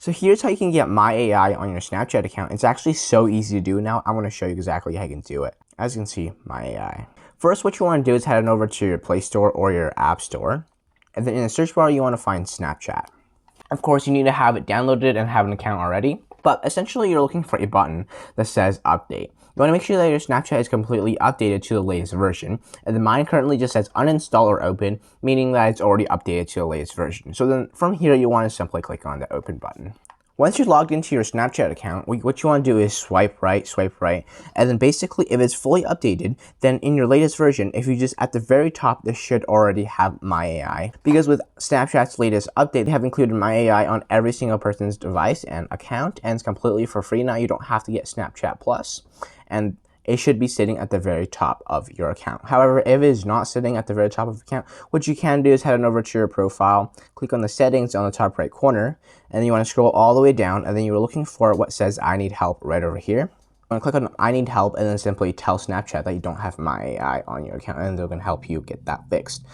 So here's how you can get My AI on your Snapchat account. It's actually so easy to do now. I'm going to show you exactly how you can do it. As you can see, My AI. First, what you want to do is head on over to your Play Store or your App Store. And then in the search bar, you want to find Snapchat. Of course, you need to have it downloaded and have an account already. But essentially, you're looking for a button that says Update. You want to make sure that your Snapchat is completely updated to the latest version. And then mine currently just says Uninstall or Open, meaning that it's already updated to the latest version. So then from here, you want to simply click on the Open button. Once you're logged into your Snapchat account, what you want to do is swipe right, and then basically if it's fully updated, then in your latest version, if you just at the very top, this should already have My AI. Because with Snapchat's latest update, they have included My AI on every single person's device and account, and it's completely for free now. You don't have to get Snapchat Plus, and it should be sitting at the very top of your account. However, if it is not sitting at the very top of the account, what you can do is head on over to your profile, click on the settings on the top right corner, and then you want to scroll all the way down, and then you're looking for what says I need help right over here. You want to click on I need help, and then simply tell Snapchat that you don't have My AI on your account, and they're going to help you get that fixed.